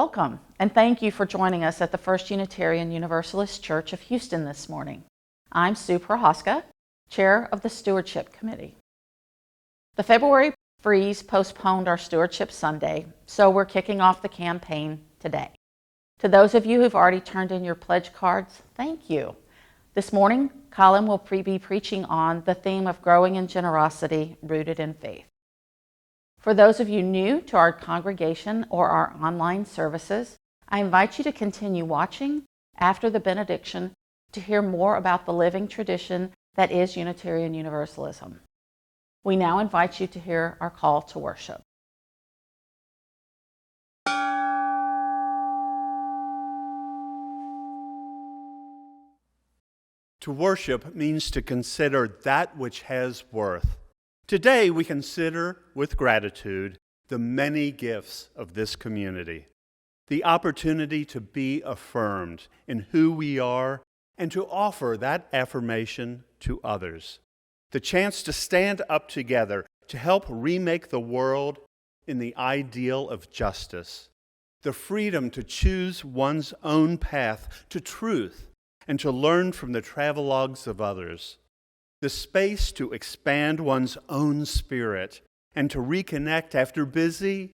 Welcome, and thank you for joining us at the First Unitarian Universalist Church of Houston this morning. I'm Sue Prohaska, Chair of the Stewardship Committee. The February freeze postponed our Stewardship Sunday, so we're kicking off the campaign today. To those of you who've already turned in your pledge cards, thank you. This morning, Colin will be preaching on the theme of growing in generosity rooted in faith. For those of you new to our congregation or our online services, I invite you to continue watching after the benediction to hear more about the living tradition that is Unitarian Universalism. We now invite you to hear our call to worship. To worship means to consider that which has worth. Today we consider with gratitude the many gifts of this community, the opportunity to be affirmed in who we are and to offer that affirmation to others, the chance to stand up together to help remake the world in the ideal of justice, the freedom to choose one's own path to truth and to learn from the travelogues of others, the space to expand one's own spirit and to reconnect after busy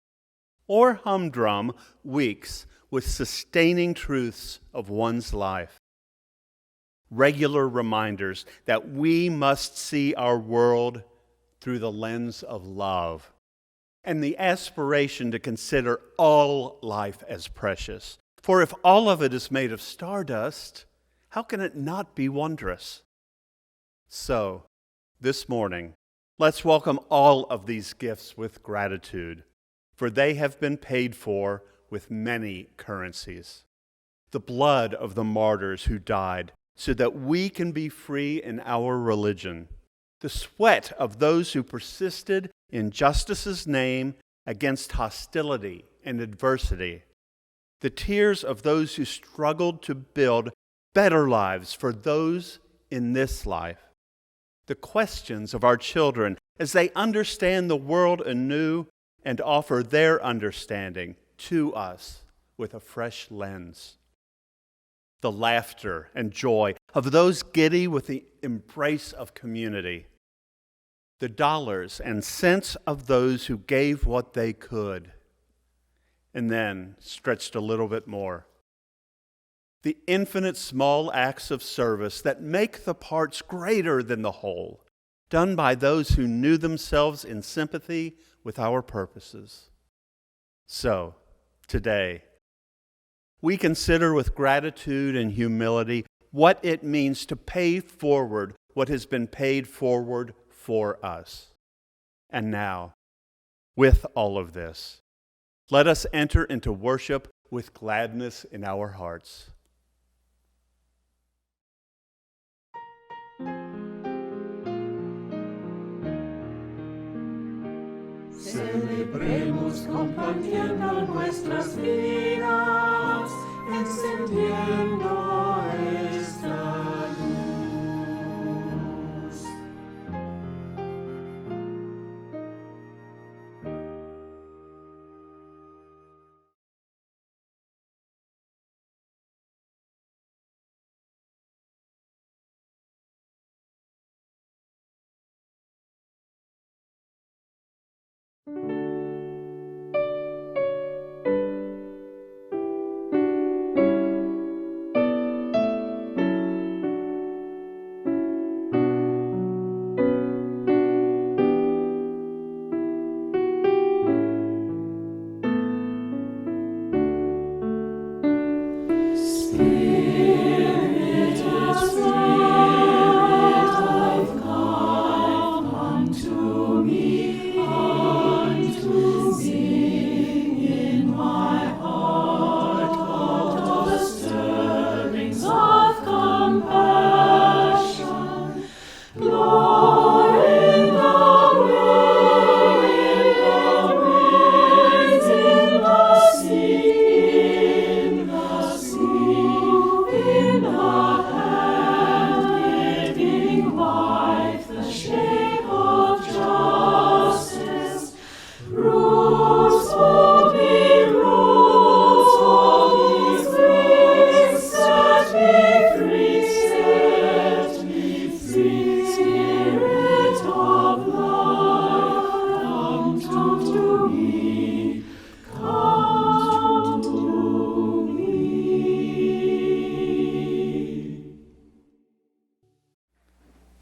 or humdrum weeks with sustaining truths of one's life. Regular reminders that we must see our world through the lens of love, and the aspiration to consider all life as precious. For if all of it is made of stardust, how can it not be wondrous? So, this morning, let's welcome all of these gifts with gratitude, for they have been paid for with many currencies. The blood of the martyrs who died so that we can be free in our religion. The sweat of those who persisted in justice's name against hostility and adversity. The tears of those who struggled to build better lives for those in this life. The questions of our children as they understand the world anew and offer their understanding to us with a fresh lens. The laughter and joy of those giddy with the embrace of community. The dollars and cents of those who gave what they could and then stretched a little bit more. The infinite small acts of service that make the parts greater than the whole, done by those who knew themselves in sympathy with our purposes. So, today, we consider with gratitude and humility what it means to pay forward what has been paid forward for us. And now, with all of this, let us enter into worship with gladness in our hearts. Celebremos compartiendo nuestras vidas, encendiendo esta luz.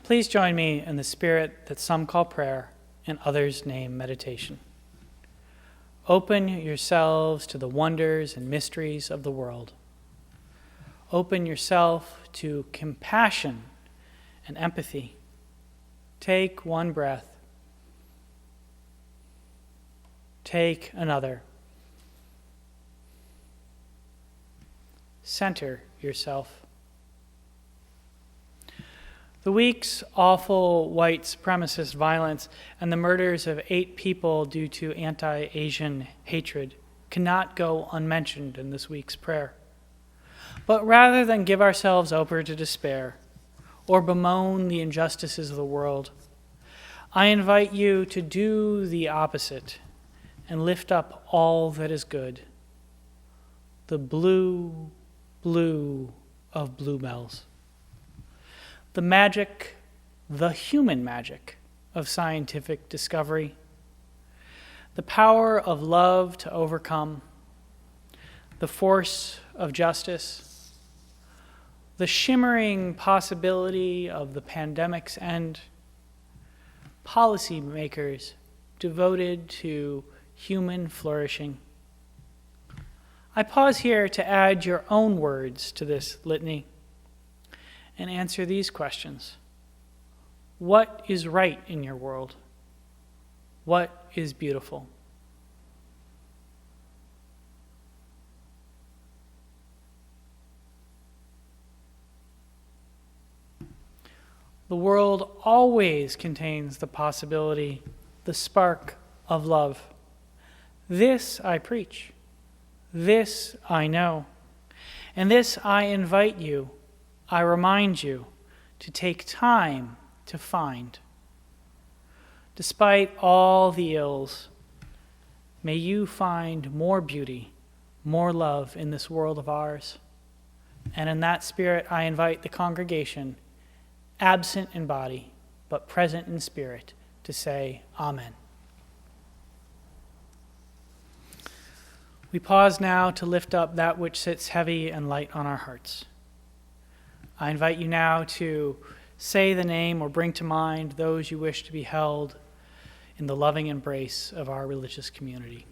Please join me in the spirit that some call prayer and others name meditation. Open yourselves to the wonders and mysteries of the world. Open yourself to compassion and empathy. Take one breath. Take another. Center yourself. The week's awful white supremacist violence and the murders of 8 people due to anti-Asian hatred cannot go unmentioned in this week's prayer. But rather than give ourselves over to despair or bemoan the injustices of the world, I invite you to do the opposite and lift up all that is good, the blue, blue of bluebells. The magic, the human magic of scientific discovery, the power of love to overcome, the force of justice, the shimmering possibility of the pandemic's end, policymakers devoted to human flourishing. I pause here to add your own words to this litany and answer these questions. What is right in your world? What is beautiful? The world always contains the possibility, the spark of love. This I preach. This I know. And this I invite you, I remind you to take time to find. Despite all the ills, may you find more beauty, more love in this world of ours. And in that spirit, I invite the congregation, absent in body, but present in spirit, to say Amen. We pause now to lift up that which sits heavy and light on our hearts. I invite you now to say the name or bring to mind those you wish to be held in the loving embrace of our religious community.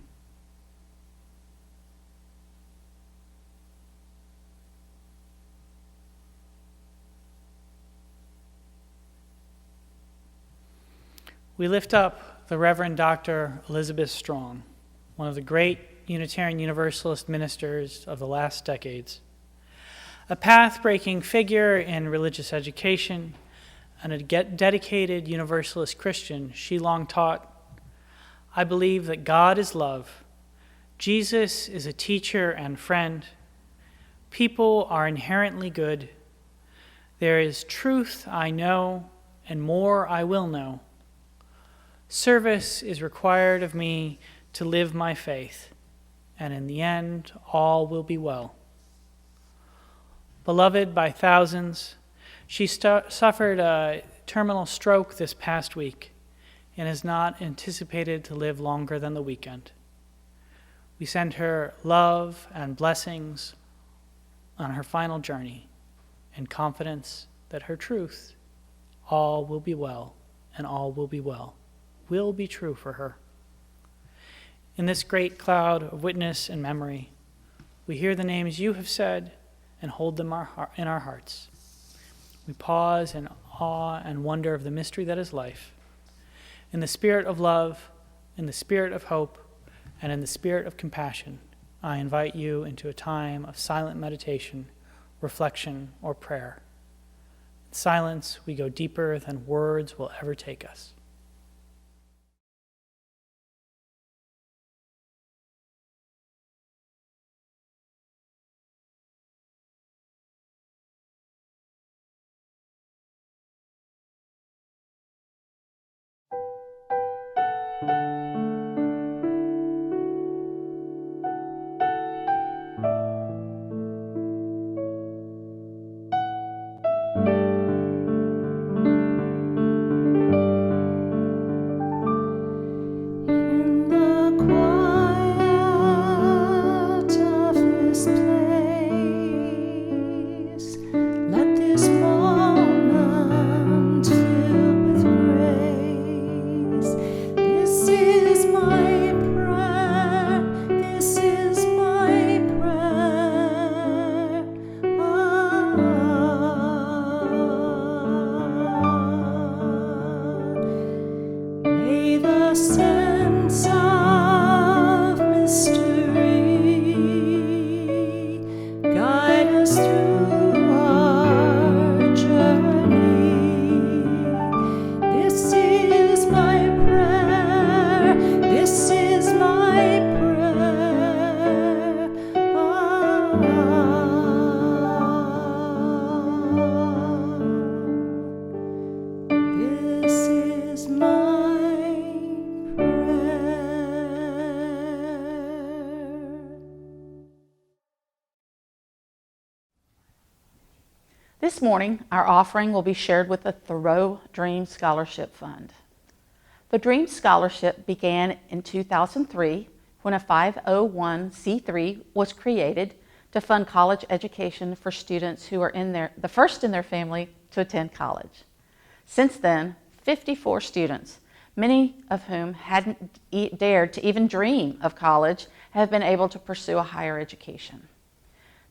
We lift up the Reverend Dr. Elizabeth Strong, one of the great Unitarian Universalist ministers of the last decades. A path-breaking figure in religious education and a dedicated Universalist Christian, she long taught, I believe that God is love. Jesus is a teacher and friend. People are inherently good. There is truth I know, and more I will know. Service is required of me to live my faith, and in the end, all will be well. Beloved by thousands, she suffered a terminal stroke this past week and is not anticipated to live longer than the weekend. We send her love and blessings on her final journey and confidence that her truth, all will be well and all will be well, will be true for her. In this great cloud of witness and memory, we hear the names you have said and hold them in our hearts. We pause in awe and wonder of the mystery that is life. In the spirit of love, in the spirit of hope, and in the spirit of compassion, I invite you into a time of silent meditation, reflection, or prayer. In silence, we go deeper than words will ever take us. Let this moment This morning, our offering will be shared with the Thoreau Dream Scholarship Fund. The Dream Scholarship began in 2003 when a 501c3 was created to fund college education for students who are the first in their family to attend college. Since then, 54 students, many of whom hadn't dared to even dream of college, have been able to pursue a higher education.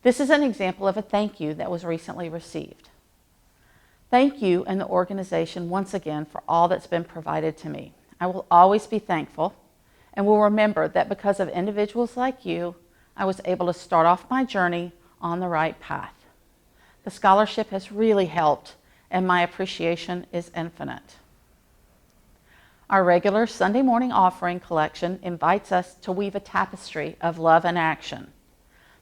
This is an example of a thank you that was recently received. Thank you and the organization once again for all that's been provided to me. I will always be thankful and will remember that because of individuals like you, I was able to start off my journey on the right path. The scholarship has really helped, and my appreciation is infinite. Our regular Sunday morning offering collection invites us to weave a tapestry of love and action.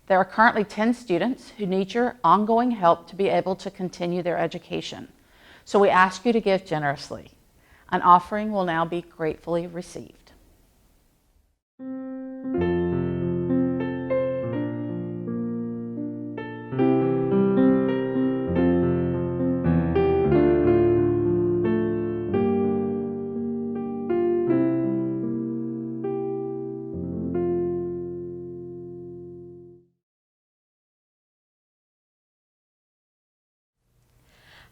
There are currently 10 students who need your ongoing help to be able to continue their education. So we ask you to give generously. An offering will now be gratefully received.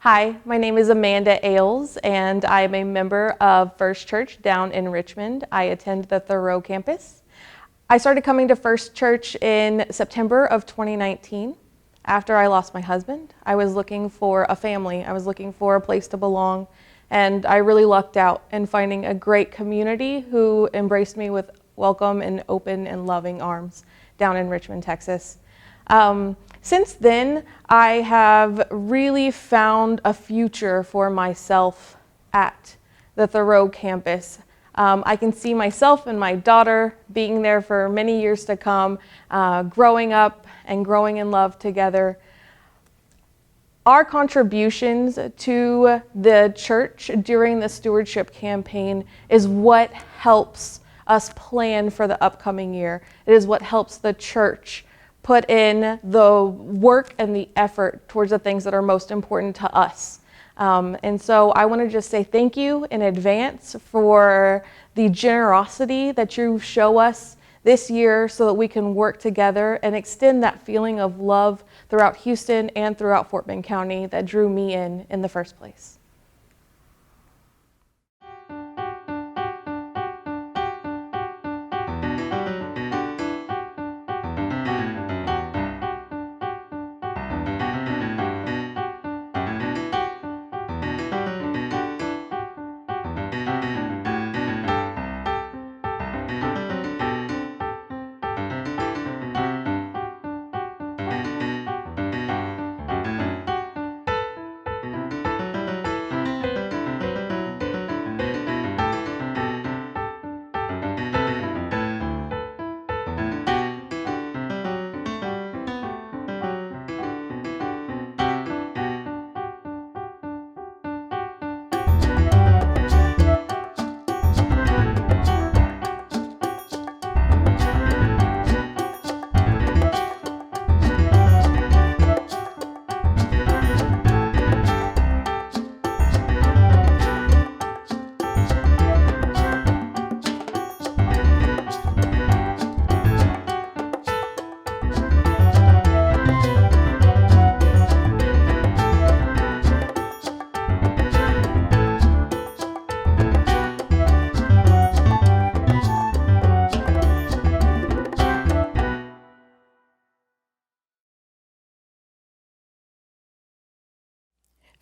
Hi, my name is Amanda Ailes, and I am a member of First Church down in Richmond. I attend the Thoreau campus. I started coming to First Church in September of 2019. After I lost my husband, I was looking for a family. I was looking for a place to belong, and I really lucked out in finding a great community who embraced me with welcome and open and loving arms down in Richmond, Texas. Since then, I have really found a future for myself at the Thoreau campus. I can see myself and my daughter being there for many years to come, growing up and growing in love together. Our contributions to the church during the stewardship campaign is what helps us plan for the upcoming year. It is what helps the church put in the work and the effort towards the things that are most important to us. And so I want to just say thank you in advance for the generosity that you show us this year so that we can work together and extend that feeling of love throughout Houston and throughout Fort Bend County that drew me in the first place.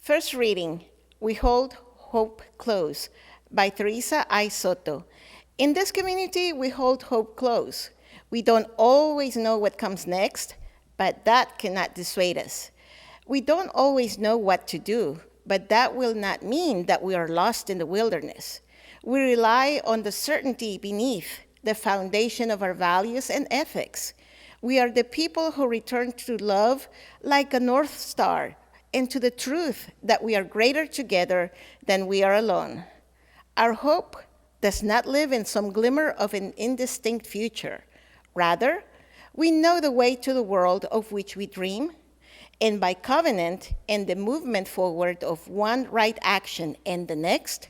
First reading, We Hold Hope Close by Teresa I. Soto. In this community, we hold hope close. We don't always know what comes next, but that cannot dissuade us. We don't always know what to do, but that will not mean that we are lost in the wilderness. We rely on the certainty beneath the foundation of our values and ethics. We are the people who return to love like a North Star, and to the truth that we are greater together than we are alone. Our hope does not live in some glimmer of an indistinct future. Rather, we know the way to the world of which we dream, And by covenant and the movement forward of one right action and the next,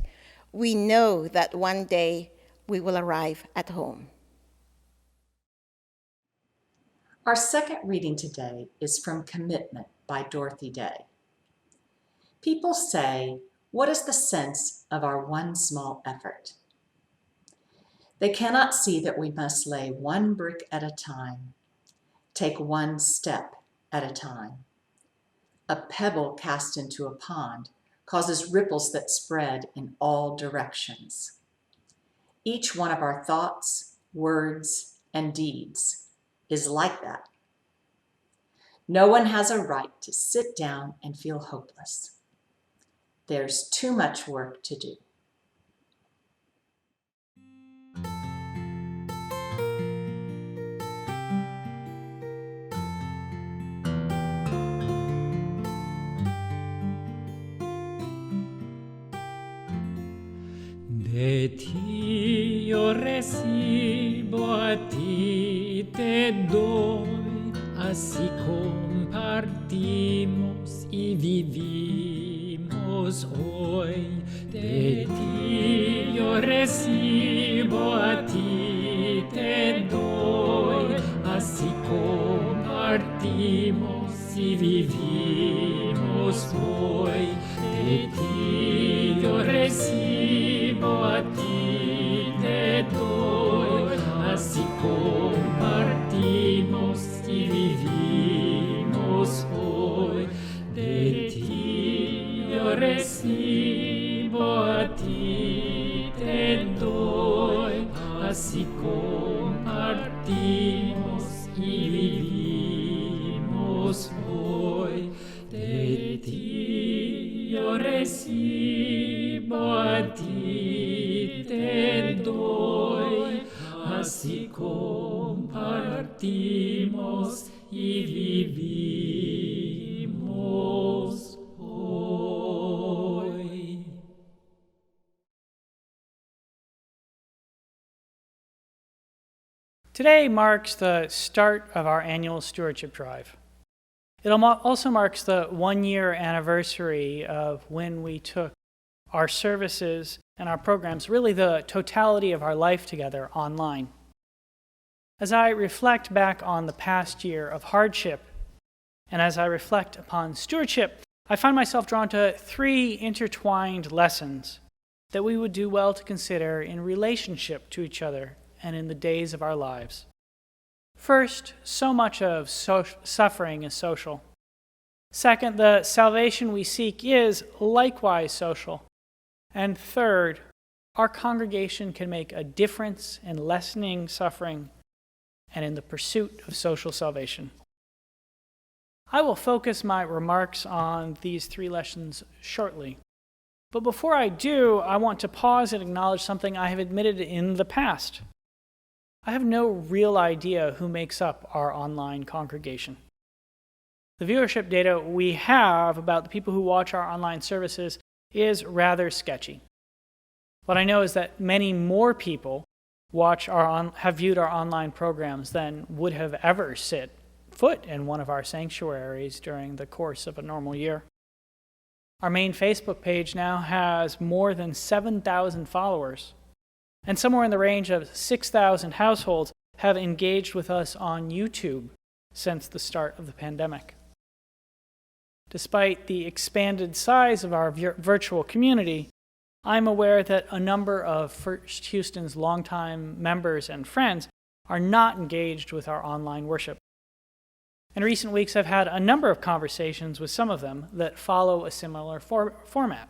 we know that one day we will arrive at home. Our second reading today is from Commitment by Dorothy Day. People say, what is the sense of our one small effort? They cannot see that we must lay one brick at a time, take one step at a time. A pebble cast into a pond causes ripples that spread in all directions. Each one of our thoughts, words, and deeds is like that. No one has a right to sit down and feel hopeless. There's too much work to do. De ti yo recibo, a ti te doy, así compartimos y vivimos hoy. De ti yo recibo, a ti te doy, así compartimos y vivimos hoy. De ti yo recibo, a ti te doy, así compartimos y vivimos hoy. De ti yo recibo, a ti te doy, así compartimos y vivimos hoy. De ti yo recibo, a ti te doy, así compartimos y vivimos hoy. Today marks the start of our annual stewardship drive. It also marks the one-year anniversary of when we took our services and our programs, really the totality of our life together, online. As I reflect back on the past year of hardship, and as I reflect upon stewardship, I find myself drawn to three intertwined lessons that we would do well to consider in relationship to each other and in the days of our lives. First, so much of suffering is social. Second, the salvation we seek is likewise social. And third, our congregation can make a difference in lessening suffering and in the pursuit of social salvation. I will focus my remarks on these three lessons shortly. But before I do, I want to pause and acknowledge something I have admitted in the past. I have no real idea who makes up our online congregation. The viewership data we have about the people who watch our online services is rather sketchy. What I know is that many more people have viewed our online programs than would have ever set foot in one of our sanctuaries during the course of a normal year. Our main Facebook page now has more than 7,000 followers, and somewhere in the range of 6,000 households have engaged with us on YouTube since the start of the pandemic. Despite the expanded size of our virtual community, I'm aware that a number of First Houston's longtime members and friends are not engaged with our online worship. In recent weeks, I've had a number of conversations with some of them that follow a similar format.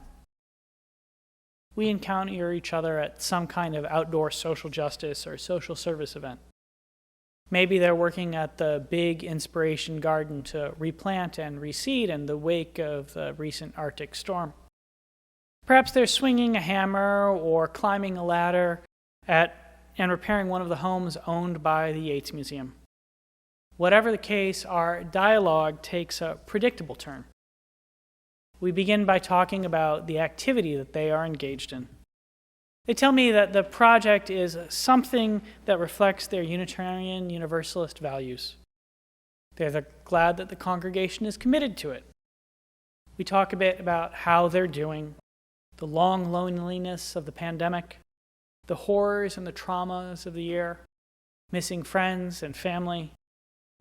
We encounter each other at some kind of outdoor social justice or social service event. Maybe they're working at the big Inspiration Garden to replant and reseed in the wake of the recent Arctic storm. Perhaps they're swinging a hammer or climbing a ladder and repairing one of the homes owned by the Yates Museum. Whatever the case, our dialogue takes a predictable turn. We begin by talking about the activity that they are engaged in. They tell me that the project is something that reflects their Unitarian Universalist values. They're glad that the congregation is committed to it. We talk a bit about how they're doing, the long loneliness of the pandemic, the horrors and the traumas of the year, missing friends and family,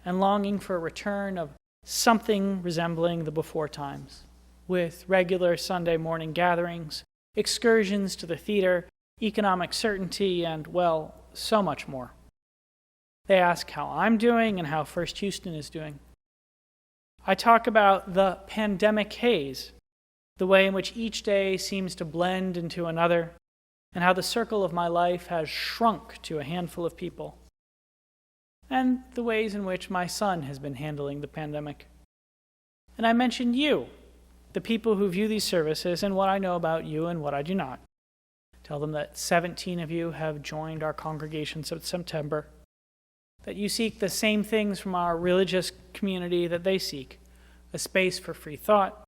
and longing for a return of something resembling the before times, with regular Sunday morning gatherings, excursions to the theater, economic certainty, and, well, so much more. They ask how I'm doing and how First Houston is doing. I talk about the pandemic haze, the way in which each day seems to blend into another, and how the circle of my life has shrunk to a handful of people, and the ways in which my son has been handling the pandemic. And I mention you, the people who view these services, and what I know about you and what I do not. Tell them that 17 of you have joined our congregation since September, that you seek the same things from our religious community that they seek, a space for free thought,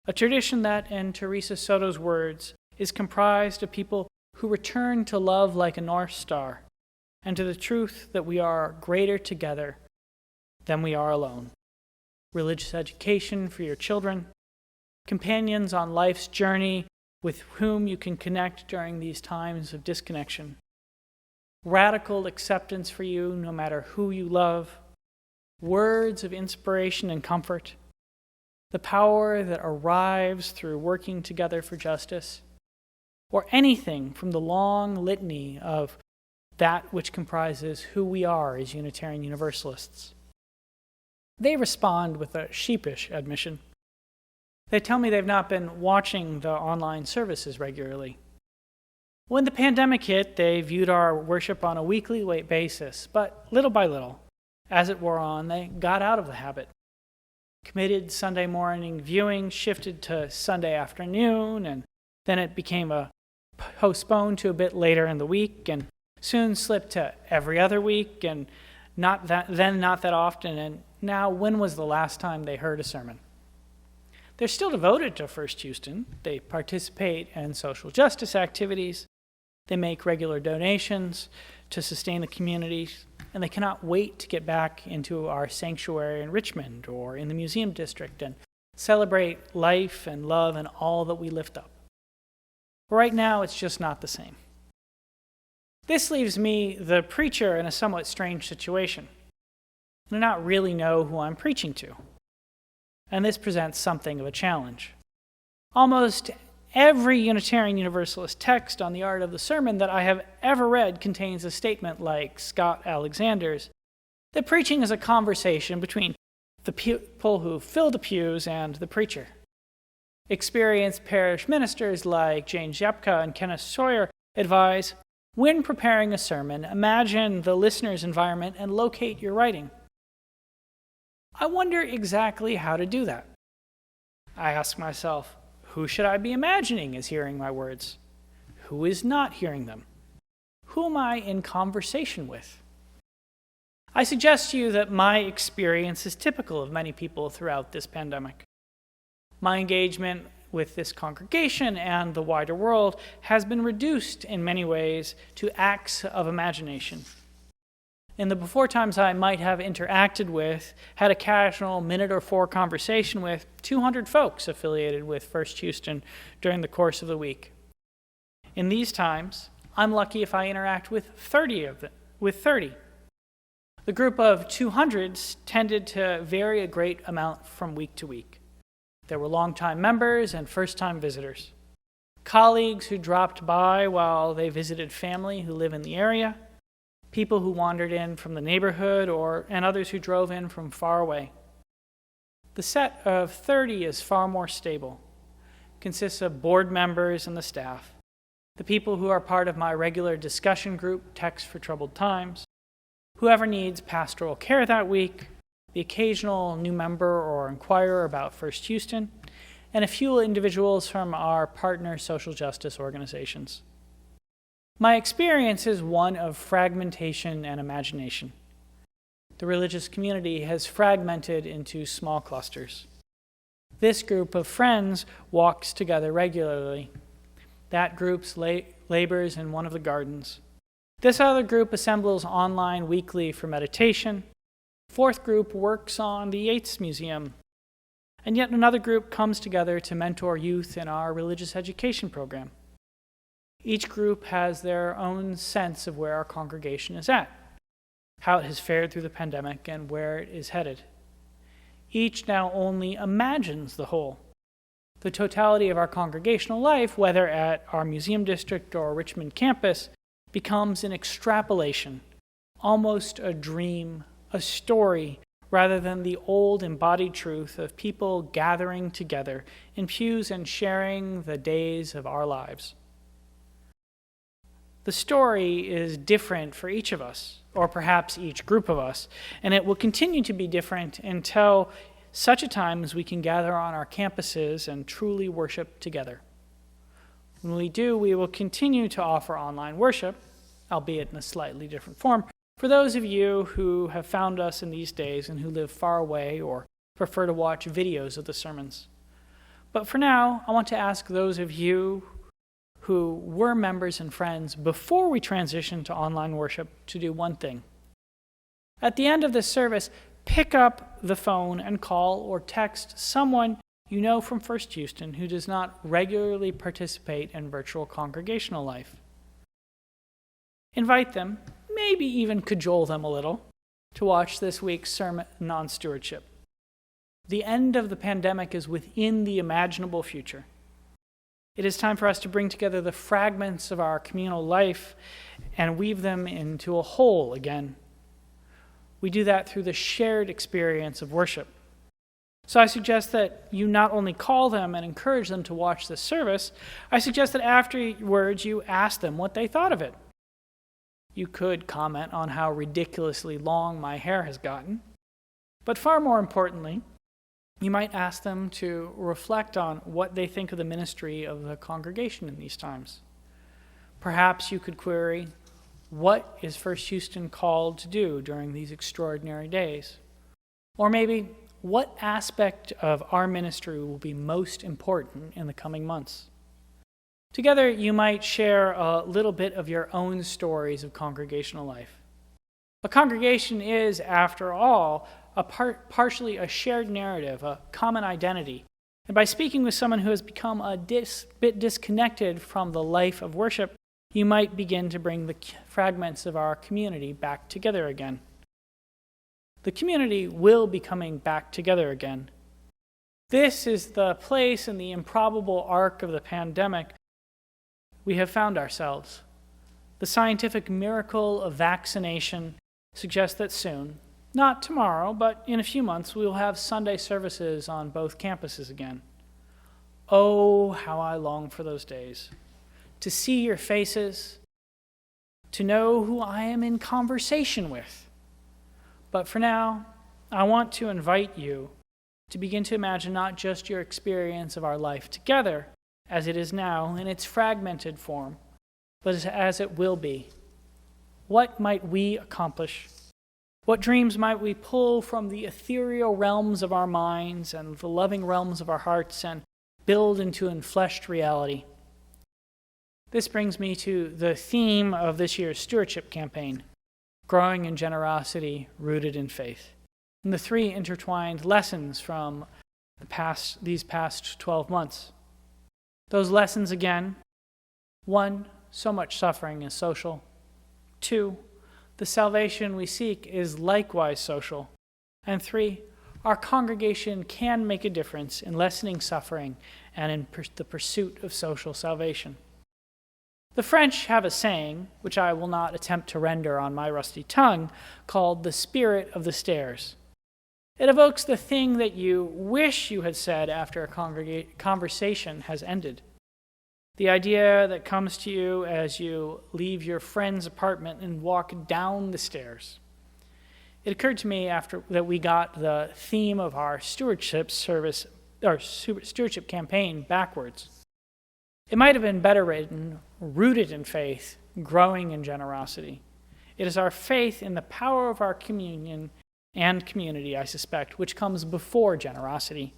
a tradition that, in Teresa Soto's words, is comprised of people who return to love like a North Star, and to the truth that we are greater together than we are alone. Religious education for your children, companions on life's journey with whom you can connect during these times of disconnection. Radical acceptance for you no matter who you love, words of inspiration and comfort, the power that arrives through working together for justice, or anything from the long litany of that which comprises who we are as Unitarian Universalists. They respond with a sheepish admission. They tell me they've not been watching the online services regularly. When the pandemic hit, they viewed our worship on a weekly basis, but little by little, as it wore on, they got out of the habit. Committed Sunday morning viewing shifted to Sunday afternoon, and then it became postponed to a bit later in the week, and soon slipped to every other week, and not that often, and now when was the last time they heard a sermon? They're still devoted to First Houston. They participate in social justice activities. They make regular donations to sustain the community, and they cannot wait to get back into our sanctuary in Richmond or in the museum district and celebrate life and love and all that we lift up. Right now, it's just not the same. This leaves me, the preacher, in a somewhat strange situation. I do not really know who I'm preaching to, and this presents something of a challenge. Almost every Unitarian Universalist text on the art of the sermon that I have ever read contains a statement like Scott Alexander's, that preaching is a conversation between the people who fill the pews and the preacher. Experienced parish ministers like Jane Ziepka and Kenneth Sawyer advise, when preparing a sermon, imagine the listener's environment and locate your writing. I wonder exactly how to do that. I ask myself, who should I be imagining is hearing my words? Who is not hearing them? Who am I in conversation with? I suggest to you that my experience is typical of many people throughout this pandemic. My engagement with this congregation and the wider world has been reduced in many ways to acts of imagination. In the before times I might have interacted with, had a casual minute or four conversation with 200 folks affiliated with First Houston during the course of the week. In these times, I'm lucky if I interact with 30 of them. The group of 200s tended to vary a great amount from week to week. There were longtime members and first-time visitors, colleagues who dropped by while they visited family who live in the area, people who wandered in from the neighborhood, and others who drove in from far away. The set of 30 is far more stable, consists of board members and the staff, the people who are part of my regular discussion group, Text for Troubled Times, whoever needs pastoral care that week, the occasional new member or inquirer about First Houston, and a few individuals from our partner social justice organizations. My experience is one of fragmentation and imagination. The religious community has fragmented into small clusters. This group of friends walks together regularly. That group labors in one of the gardens. This other group assembles online weekly for meditation. Fourth group works on the Yates Museum. And yet another group comes together to mentor youth in our religious education program. Each group has their own sense of where our congregation is at, how it has fared through the pandemic, and where it is headed. Each now only imagines the whole. The totality of our congregational life, whether at our museum district or Richmond campus, becomes an extrapolation, almost a dream, a story, rather than the old embodied truth of people gathering together in pews and sharing the days of our lives. The story is different for each of us, or perhaps each group of us, and it will continue to be different until such a time as we can gather on our campuses and truly worship together. When we do, we will continue to offer online worship, albeit in a slightly different form, for those of you who have found us in these days and who live far away or prefer to watch videos of the sermons. But for now, I want to ask those of you who were members and friends before we transitioned to online worship to do one thing. At the end of this service, pick up the phone and call or text someone you know from First Houston who does not regularly participate in virtual congregational life. Invite them, maybe even cajole them a little, to watch this week's sermon on stewardship. The end of the pandemic is within the imaginable future. It is time for us to bring together the fragments of our communal life and weave them into a whole again. We do that through the shared experience of worship. So I suggest that you not only call them and encourage them to watch this service, I suggest that afterwards you ask them what they thought of it. You could comment on how ridiculously long my hair has gotten, but far more importantly, you might ask them to reflect on what they think of the ministry of the congregation in these times. Perhaps you could query, what is First Houston called to do during these extraordinary days? Or maybe, what aspect of our ministry will be most important in the coming months? Together, you might share a little bit of your own stories of congregational life. A congregation is, after all, partially a shared narrative, a common identity. And by speaking with someone who has become a bit disconnected from the life of worship, you might begin to bring the fragments of our community back together again. The community will be coming back together again. This is the place in the improbable arc of the pandemic we have found ourselves. The scientific miracle of vaccination suggests that soon, not tomorrow, but in a few months, we will have Sunday services on both campuses again. Oh, how I long for those days. To see your faces, to know who I am in conversation with. But for now, I want to invite you to begin to imagine not just your experience of our life together, as it is now in its fragmented form, but as it will be. What might we accomplish? What dreams might we pull from the ethereal realms of our minds and the loving realms of our hearts and build into enfleshed reality? This brings me to the theme of this year's stewardship campaign, growing in generosity rooted in faith, and the three intertwined lessons from these past 12 months. Those lessons again: 1, so much suffering is social. 2, the salvation we seek is likewise social. And 3, our congregation can make a difference in lessening suffering and in the pursuit of social salvation. The French have a saying, which I will not attempt to render on my rusty tongue, called the spirit of the stairs. It evokes the thing that you wish you had said after a conversation has ended. The idea that comes to you as you leave your friend's apartment and walk down the stairs. It occurred to me after that we got the theme of our stewardship campaign backwards. It might have been better written, rooted in faith, growing in generosity. It is our faith in the power of our communion and community, I suspect, which comes before generosity.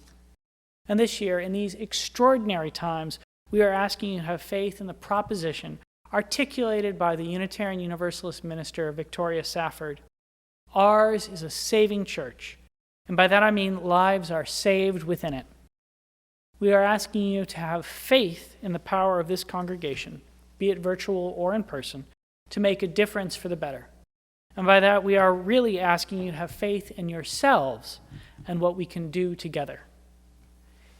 And this year, in these extraordinary times, we are asking you to have faith in the proposition articulated by the Unitarian Universalist minister Victoria Safford, Ours is a saving church, and by that I mean lives are saved within it. We are asking you to have faith in the power of this congregation, be it virtual or in person, to make a difference for the better. And by that, we are really asking you to have faith in yourselves and what we can do together.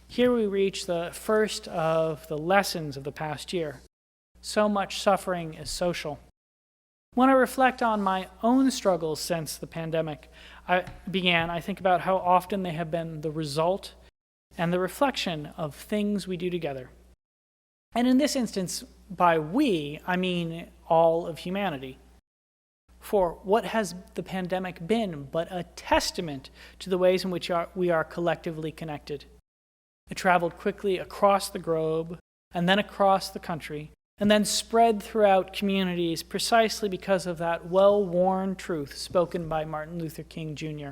Here we reach the first of the lessons of the past year. So much suffering is social. When I reflect on my own struggles since the pandemic began, I think about how often they have been the result and the reflection of things we do together. And in this instance, by we, I mean all of humanity. For what has the pandemic been but a testament to the ways in which we are collectively connected? It traveled quickly across the globe, and then across the country, and then spread throughout communities precisely because of that well-worn truth spoken by Martin Luther King Jr.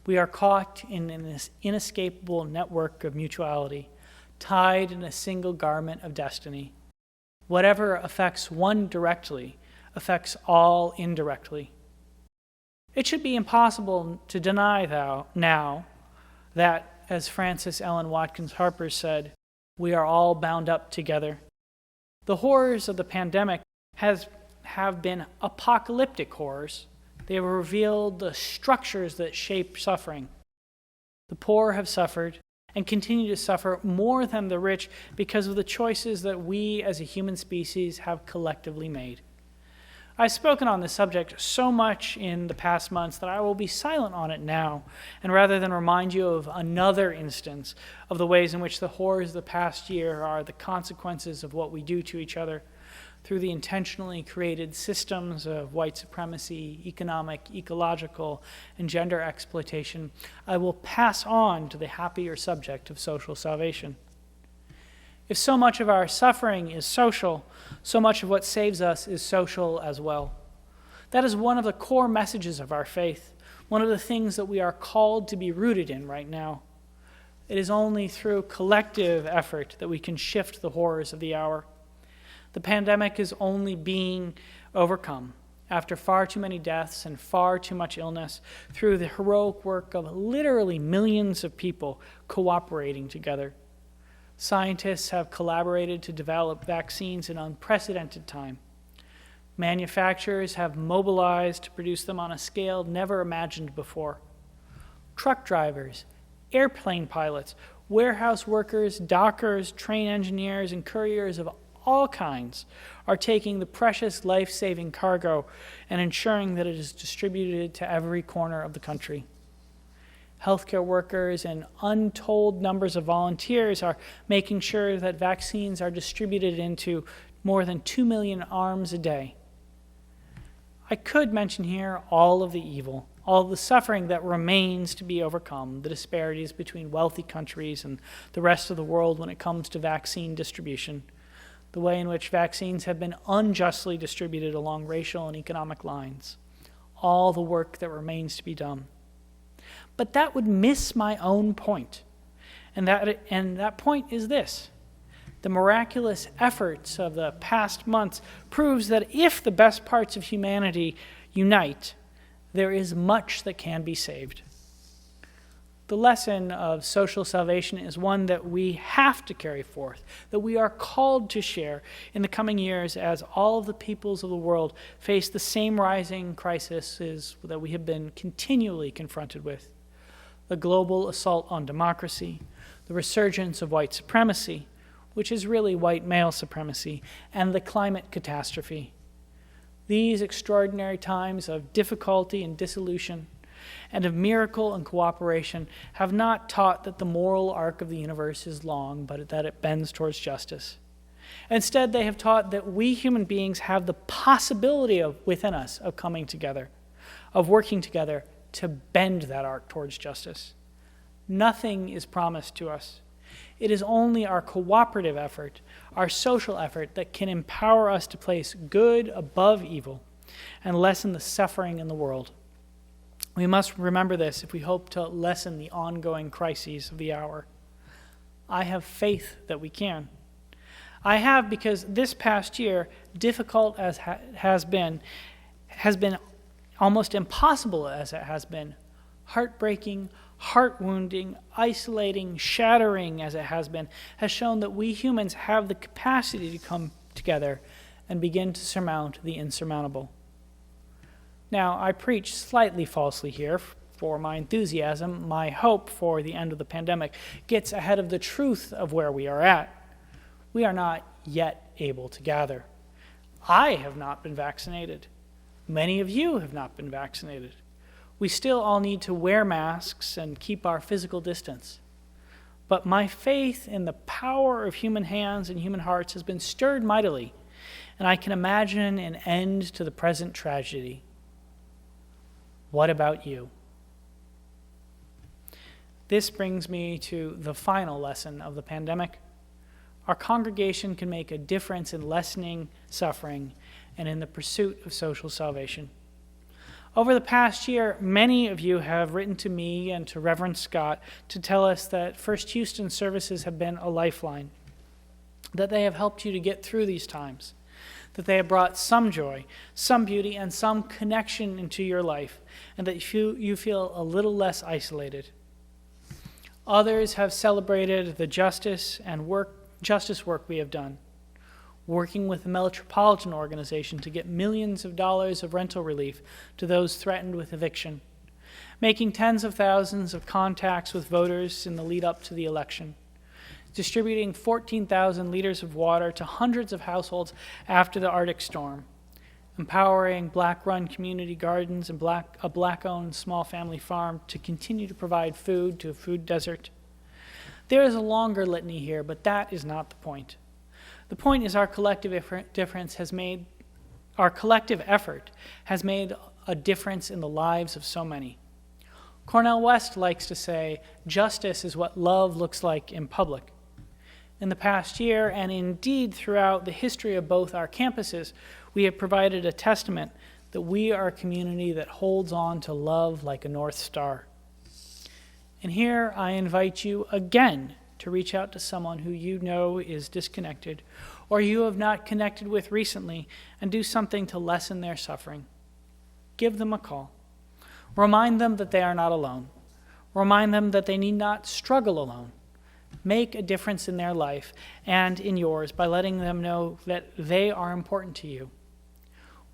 We are caught in this inescapable network of mutuality, tied in a single garment of destiny. Whatever affects one directly affects all indirectly. It should be impossible to deny now that, as Frances Ellen Watkins Harper said, we are all bound up together. The horrors of the pandemic have been apocalyptic horrors. They have revealed the structures that shape suffering. The poor have suffered and continue to suffer more than the rich because of the choices that we as a human species have collectively made. I've spoken on this subject so much in the past months that I will be silent on it now, and rather than remind you of another instance of the ways in which the horrors of the past year are the consequences of what we do to each other through the intentionally created systems of white supremacy, economic, ecological, and gender exploitation, I will pass on to the happier subject of social salvation. If so much of our suffering is social, so much of what saves us is social as well. That is one of the core messages of our faith, one of the things that we are called to be rooted in right now. It is only through collective effort that we can shift the horrors of the hour. The pandemic is only being overcome after far too many deaths and far too much illness through the heroic work of literally millions of people cooperating together. Scientists have collaborated to develop vaccines in unprecedented time. Manufacturers have mobilized to produce them on a scale never imagined before. Truck drivers, airplane pilots, warehouse workers, dockers, train engineers, and couriers of all kinds are taking the precious life-saving cargo and ensuring that it is distributed to every corner of the country. Healthcare workers and untold numbers of volunteers are making sure that vaccines are distributed into more than 2 million arms a day. I could mention here all of the evil, all of the suffering that remains to be overcome, the disparities between wealthy countries and the rest of the world when it comes to vaccine distribution, the way in which vaccines have been unjustly distributed along racial and economic lines, all the work that remains to be done. But that would miss my own point. And that point is this. The miraculous efforts of the past months proves that if the best parts of humanity unite, there is much that can be saved. The lesson of social salvation is one that we have to carry forth, that we are called to share in the coming years as all of the peoples of the world face the same rising crises that we have been continually confronted with. The global assault on democracy, the resurgence of white supremacy, which is really white male supremacy, and the climate catastrophe. These extraordinary times of difficulty and dissolution, and of miracle and cooperation, have not taught that the moral arc of the universe is long, but that it bends towards justice. Instead, they have taught that we human beings have the possibility within us of coming together, of working together to bend that arc towards justice. Nothing is promised to us. It is only our cooperative effort, our social effort, that can empower us to place good above evil and lessen the suffering in the world. We must remember this if we hope to lessen the ongoing crises of the hour. I have faith that we can. I have because this past year, difficult as has been almost impossible as it has been, heartbreaking, heart-wounding, isolating, shattering as it has been, has shown that we humans have the capacity to come together and begin to surmount the insurmountable. Now, I preach slightly falsely here, for my enthusiasm, my hope for the end of the pandemic gets ahead of the truth of where we are at. We are not yet able to gather. I have not been vaccinated. Many of you have not been vaccinated. We still all need to wear masks and keep our physical distance. But my faith in the power of human hands and human hearts has been stirred mightily, and I can imagine an end to the present tragedy. What about you? This brings me to the final lesson of the pandemic. Our congregation can make a difference in lessening suffering and in the pursuit of social salvation. Over the past year, many of you have written to me and to Reverend Scott to tell us that First Houston services have been a lifeline, that they have helped you to get through these times, that they have brought some joy, some beauty, and some connection into your life, and that you feel a little less isolated. Others have celebrated the justice work we have done, working with the Metropolitan Organization to get millions of dollars of rental relief to those threatened with eviction, making tens of thousands of contacts with voters in the lead up to the election, distributing 14,000 liters of water to hundreds of households after the Arctic storm, empowering Black-run community gardens and a Black-owned small family farm to continue to provide food to a food desert. There is a longer litany here, but that is not the point. The point is our collective effort has made a difference in the lives of so many. Cornel West likes to say, justice is what love looks like in public. In the past year, and indeed throughout the history of both our campuses, we have provided a testament that we are a community that holds on to love like a North Star. And here I invite you again to reach out to someone who you know is disconnected or you have not connected with recently and do something to lessen their suffering. Give them a call. Remind them that they are not alone. Remind them that they need not struggle alone. Make a difference in their life and in yours by letting them know that they are important to you.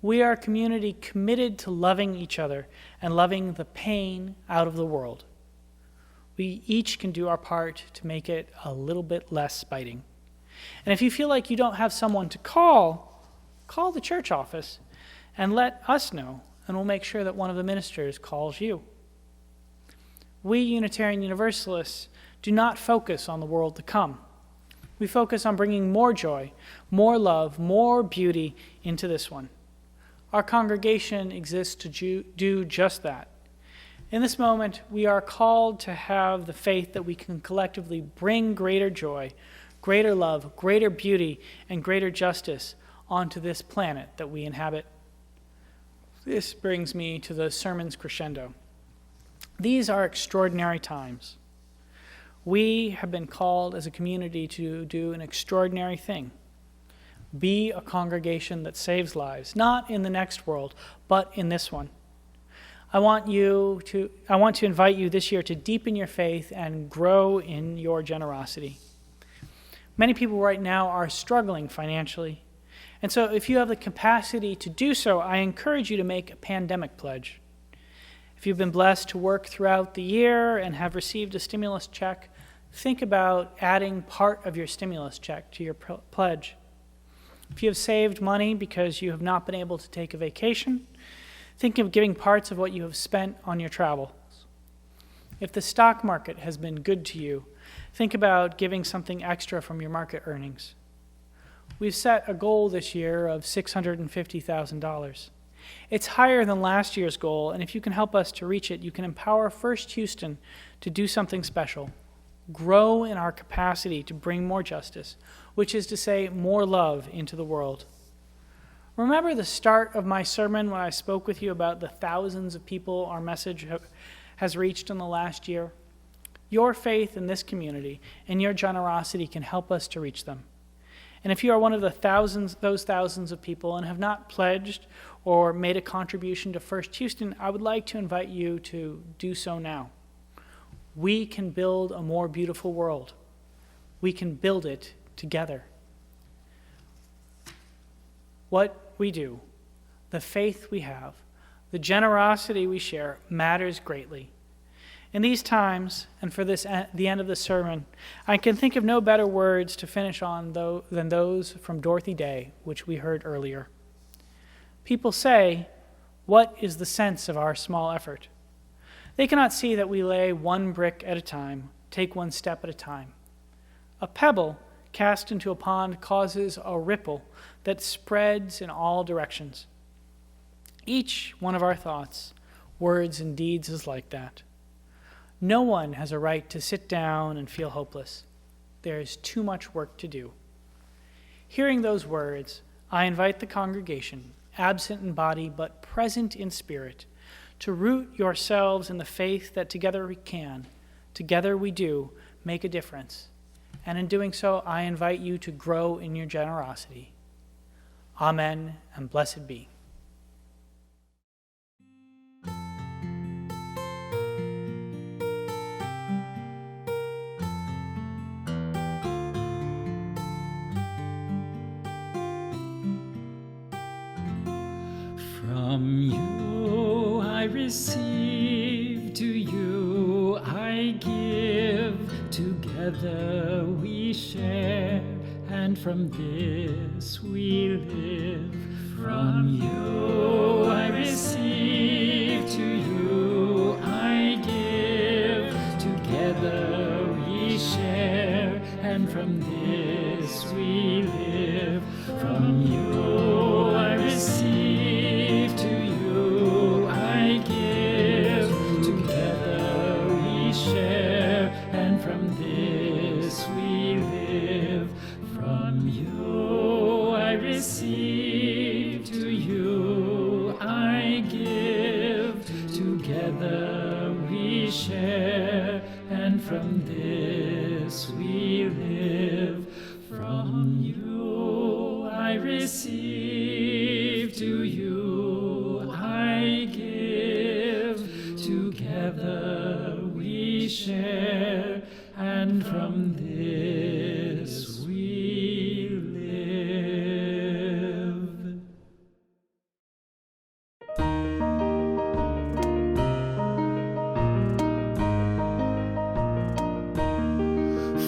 We are a community committed to loving each other and loving the pain out of the world. We each can do our part to make it a little bit less biting. And if you feel like you don't have someone to call the church office and let us know, and we'll make sure that one of the ministers calls you. We Unitarian Universalists do not focus on the world to come. We focus on bringing more joy, more love, more beauty into this one. Our congregation exists to do just that. In this moment, we are called to have the faith that we can collectively bring greater joy, greater love, greater beauty, and greater justice onto this planet that we inhabit. This brings me to the sermon's crescendo. These are extraordinary times. We have been called as a community to do an extraordinary thing. Be a congregation that saves lives, not in the next world, but in this one. I want to invite you this year to deepen your faith and grow in your generosity. Many people right now are struggling financially. And so if you have the capacity to do so, I encourage you to make a pandemic pledge. If you've been blessed to work throughout the year and have received a stimulus check, think about adding part of your stimulus check to your pledge. If you have saved money because you have not been able to take a vacation, think of giving parts of what you have spent on your travels. If the stock market has been good to you, think about giving something extra from your market earnings. We've set a goal this year of $650,000. It's higher than last year's goal, and if you can help us to reach it, you can empower First Houston to do something special, grow in our capacity to bring more justice, which is to say more love into the world. Remember the start of my sermon when I spoke with you about the thousands of people our message has reached in the last year? Your faith in this community and your generosity can help us to reach them. And if you are one of those thousands of people and have not pledged or made a contribution to First Houston, I would like to invite you to do so now. We can build a more beautiful world. We can build it together. What we do, the faith we have, the generosity we share matters greatly. In these times, and for the end of the sermon, I can think of no better words to finish on than those from Dorothy Day, which we heard earlier. People say, "What is the sense of our small effort?" They cannot see that we lay one brick at a time, take one step at a time. A pebble cast into a pond causes a ripple that spreads in all directions. Each one of our thoughts, words, and deeds is like that. No one has a right to sit down and feel hopeless. There is too much work to do. Hearing those words, I invite the congregation, absent in body but present in spirit, to root yourselves in the faith that together we can, together we do, make a difference. And in doing so, I invite you to grow in your generosity. Amen, and blessed be. From you I receive, to you I give, together we share, and from this we live. From you I receive, to you I give, together we share, and from this we live. From you I receive, to you I give, together we share, and from this we live. From you I receive, to you I give, together we share, and from this we live. From you I receive, to you I give, together we share, and from this we live.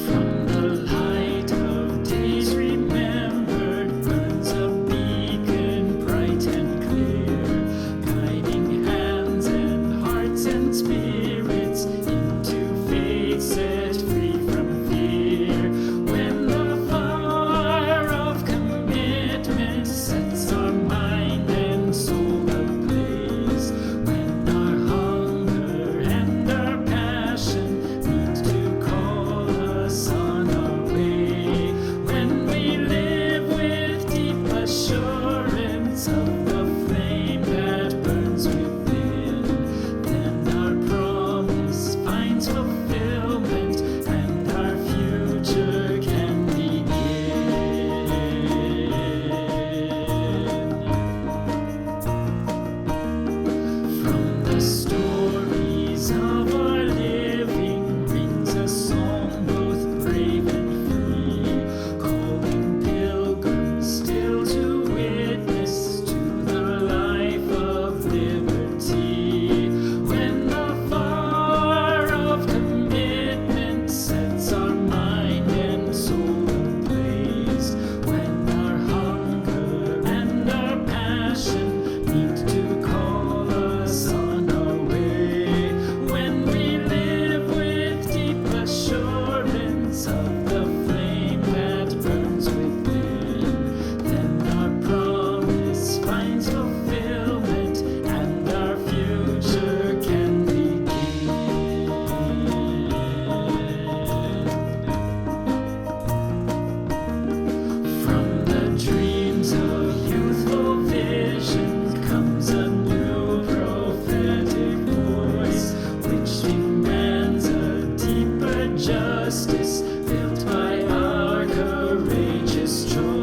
From the light of days remembered burns a beacon bright and clear, guiding hands and hearts and spirits into faith set free from fear. When the fire of commitment sets our mind and soul ablaze, when our hunger and our passion meet to call us on our way, when we live with deep assurance of the flame that burns within, then our promise finds fulfillment and our future can begin. From the stories of our living rings a song both brave and free, calling pilgrims still to witness to the life of liberty. When the fire of commitment sets our mind and soul ablaze, when our hunger and our passion meet to call us on our way, when we live with deep assurance of the flame that burns within, then our promise finds fulfillment and our future can begin. From the dreams of youthful vision comes a new prophetic voice, which demands a deeper justice built by our courageous choice.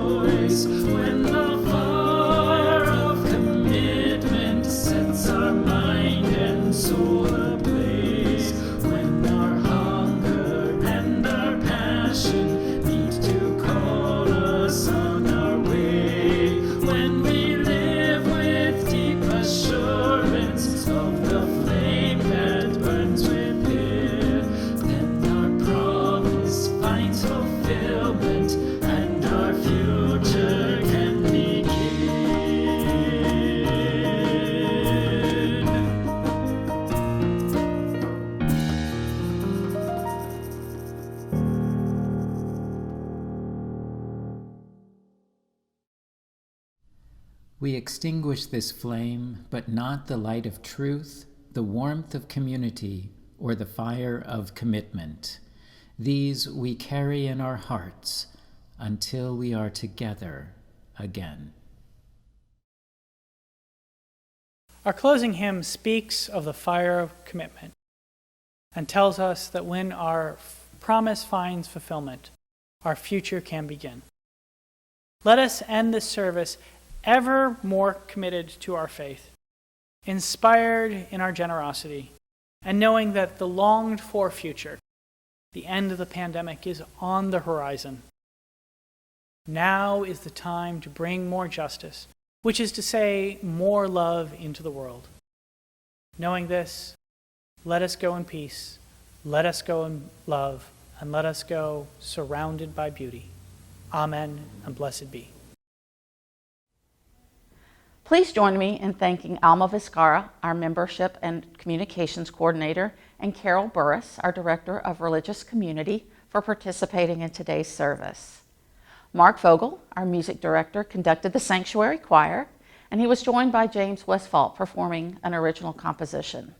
We extinguish this flame, but not the light of truth, the warmth of community, or the fire of commitment. These we carry in our hearts until we are together again. Our closing hymn speaks of the fire of commitment and tells us that when our promise finds fulfillment, our future can begin. Let us end this service ever more committed to our faith, inspired in our generosity, and knowing that the longed-for future, the end of the pandemic, is on the horizon. Now is the time to bring more justice, which is to say, more love into the world. Knowing this, let us go in peace, let us go in love, and let us go surrounded by beauty. Amen, and blessed be. Please join me in thanking Alma Vizcarra, our Membership and Communications Coordinator, and Carol Burris, our Director of Religious Community, for participating in today's service. Mark Vogel, our Music Director, conducted the Sanctuary Choir, and he was joined by James Westphalt performing an original composition.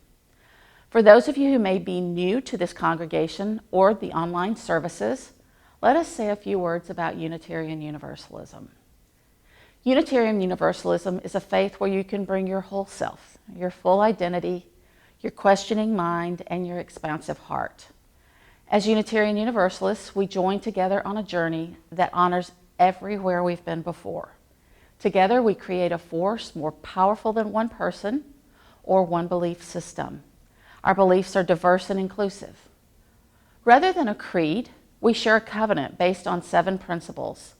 For those of you who may be new to this congregation or the online services, let us say a few words about Unitarian Universalism. Unitarian Universalism is a faith where you can bring your whole self, your full identity, your questioning mind, and your expansive heart. As Unitarian Universalists, we join together on a journey that honors everywhere we've been before. Together, we create a force more powerful than one person or one belief system. Our beliefs are diverse and inclusive. Rather than a creed, we share a covenant based on 7 principles.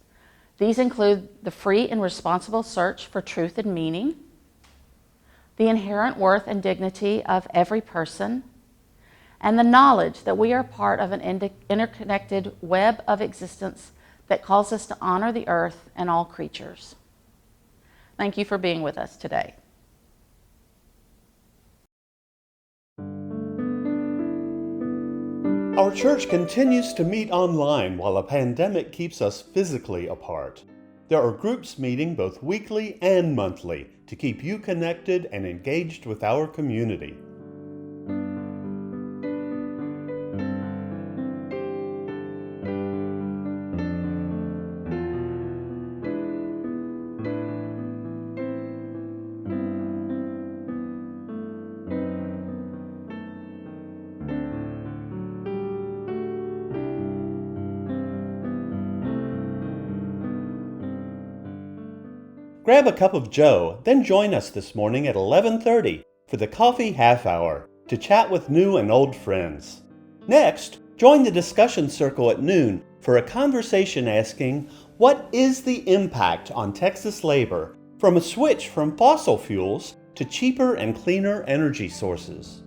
These include the free and responsible search for truth and meaning, the inherent worth and dignity of every person, and the knowledge that we are part of an interconnected web of existence that calls us to honor the earth and all creatures. Thank you for being with us today. Our church continues to meet online while a pandemic keeps us physically apart. There are groups meeting both weekly and monthly to keep you connected and engaged with our community. Grab a cup of joe, then join us this morning at 11:30 for the Coffee Half Hour to chat with new and old friends. Next, join the discussion circle at noon for a conversation asking, what is the impact on Texas labor from a switch from fossil fuels to cheaper and cleaner energy sources?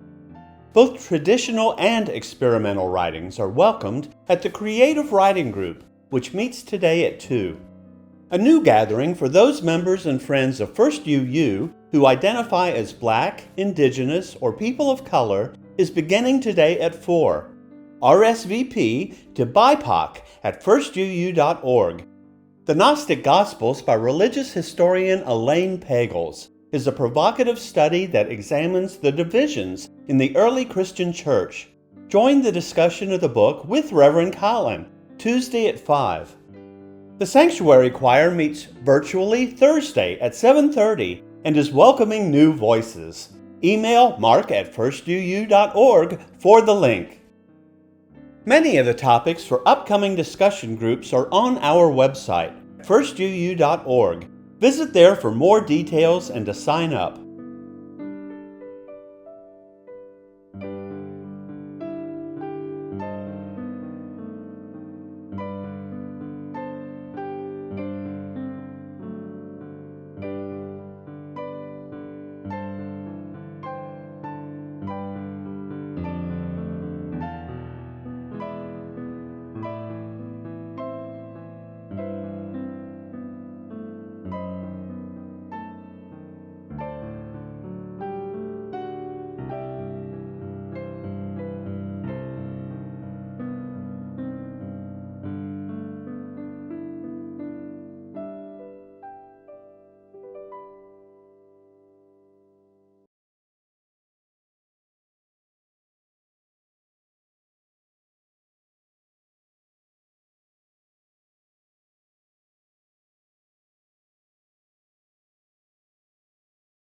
Both traditional and experimental writings are welcomed at the Creative Writing Group, which meets today at 2. A new gathering for those members and friends of First UU who identify as Black, Indigenous, or people of color is beginning today at 4. RSVP to BIPOC at firstuu.org. The Gnostic Gospels by religious historian Elaine Pagels is a provocative study that examines the divisions in the early Christian church. Join the discussion of the book with Reverend Colin, Tuesday at 5. The Sanctuary Choir meets virtually Thursday at 7:30 and is welcoming new voices. Email mark@firstuu.org for the link. Many of the topics for upcoming discussion groups are on our website, firstuu.org. Visit there for more details and to sign up.